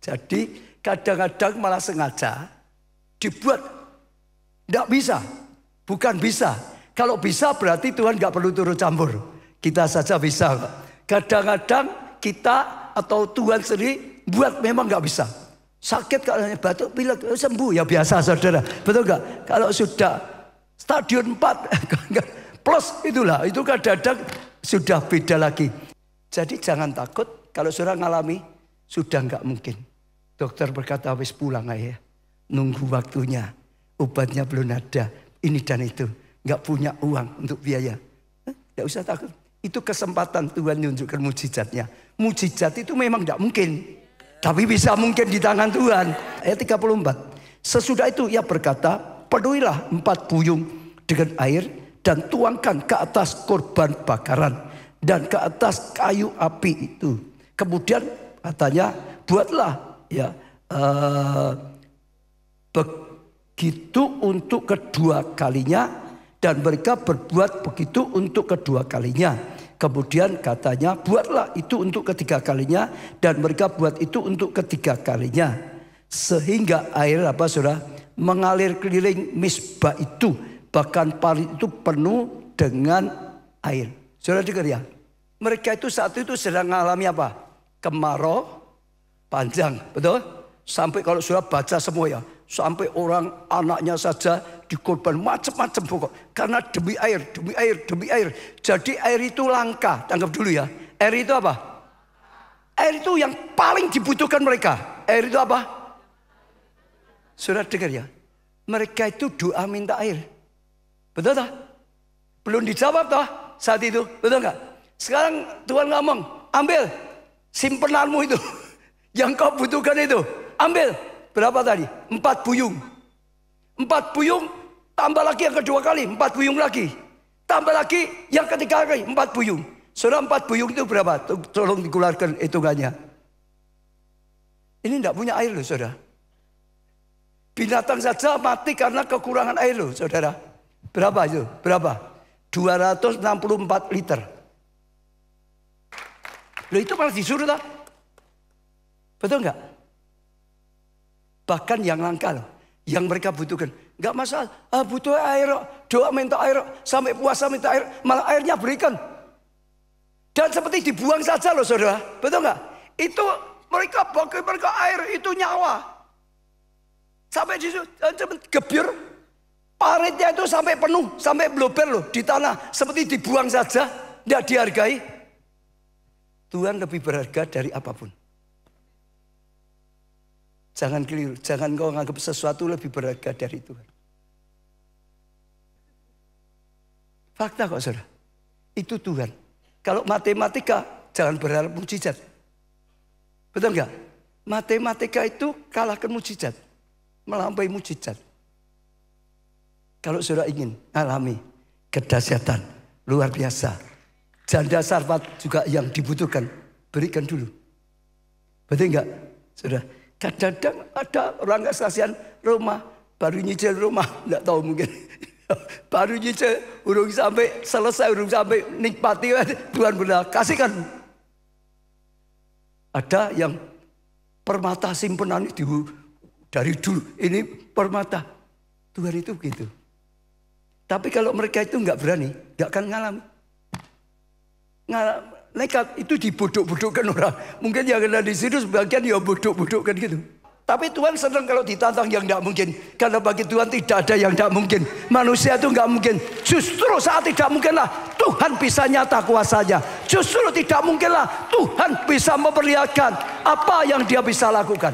Jadi kadang-kadang malah sengaja dibuat tidak bisa, bukan bisa. Kalau bisa berarti Tuhan nggak perlu turun campur. Kita saja bisa. Kadang-kadang kita atau Tuhan sendiri buat memang nggak bisa. Sakit kalau batuk pilek sembuh ya biasa saudara. Betul nggak? Kalau sudah stadion 4 plus itulah, itu kadang-kadang sudah beda lagi. Jadi jangan takut kalau saudara ngalami sudah nggak mungkin. Dokter berkata wis pulang aja, nunggu waktunya, obatnya belum ada, ini dan itu, nggak punya uang untuk biaya. Nggak usah takut. Itu kesempatan Tuhan menunjukkan mujizatnya. Mujizat itu memang tidak mungkin, tapi bisa mungkin di tangan Tuhan. Ayat 34. Sesudah itu ia berkata, penuhilah 4 buyung dengan air dan tuangkan ke atas korban bakaran dan ke atas kayu api itu. Kemudian katanya buatlah ya begitu untuk kedua kalinya. Dan mereka berbuat begitu untuk kedua kalinya. Kemudian katanya buatlah itu untuk ketiga kalinya. Dan mereka buat itu untuk ketiga kalinya. Sehingga air saudara mengalir keliling misbah itu. Bahkan parit itu penuh dengan air. Saudara dengar ya. Mereka itu saat itu sedang mengalami apa? Kemarau panjang. Betul? Sampai kalau saudara baca semua ya. Sampai orang anaknya saja dikorban macam-macam pokok. Karena demi air, demi air, demi air. Jadi air itu langka. Tangkap dulu ya. Air itu apa? Air itu yang paling dibutuhkan mereka. Air itu apa? Saudara dengar ya. Mereka itu doa minta air. Betul tak? Belum dijawab tak saat itu. Betul nggak? Sekarang Tuhan ngomong, ambil simpenanmu itu. Yang kau butuhkan itu. Ambil. Berapa tadi? 4 buyung. 4 buyung, tambah lagi yang kedua kali, 4 buyung lagi. Tambah lagi yang ketiga kali, 4 buyung. Saudara 4 buyung itu berapa? Tolong dikeluarkan hitungannya. Ini tidak punya air loh saudara. Binatang saja mati karena kekurangan air loh saudara. Berapa itu? Berapa? 264 liter. Loh itu malah disuruh tak? Betul nggak? Bahkan yang langka loh, yang mereka butuhkan. Gak masalah, butuh air, doa minta air, sampai puasa minta air, malah airnya berikan. Dan seperti dibuang saja loh saudara, betul gak? Itu mereka bagi mereka air itu nyawa. Sampai di situ gebyur, paritnya itu sampai penuh, sampai blober loh di tanah. Seperti dibuang saja, tidak dihargai. Tuhan lebih berharga dari apapun. Jangan keliru, jangan kau menganggap sesuatu lebih berharga dari Tuhan. Fakta kok saudara. Itu Tuhan. Kalau matematika jangan berharap mujizat. Betul nggak? Matematika itu kalahkan mujizat. Melampaui mujizat. Kalau saudara ingin alami kedahsyatan luar biasa. Janda sarfat juga yang dibutuhkan. Berikan dulu. Betul nggak saudara? Kadang-kadang ada orang kasihan rumah, baru nyicil rumah, enggak tahu mungkin. Baru nyicil, urung sampai selesai, urung sampai nikmati, Tuhan benar, kasihkan. Ada yang permata simpenan itu dari dulu, ini permata. Tuhan itu begitu. Tapi kalau mereka itu enggak berani, enggak akan ngalami. Nekat itu dibodok-bodokkan orang. Mungkin yang ada di situ sebagian ya bodok-bodokkan gitu. Tapi Tuhan senang kalau ditantang yang tidak mungkin. Karena bagi Tuhan tidak ada yang tidak mungkin. Manusia itu nggak mungkin. Justru saat tidak mungkinlah Tuhan bisa nyata kuasanya. Justru tidak mungkinlah Tuhan bisa memperlihatkan apa yang dia bisa lakukan.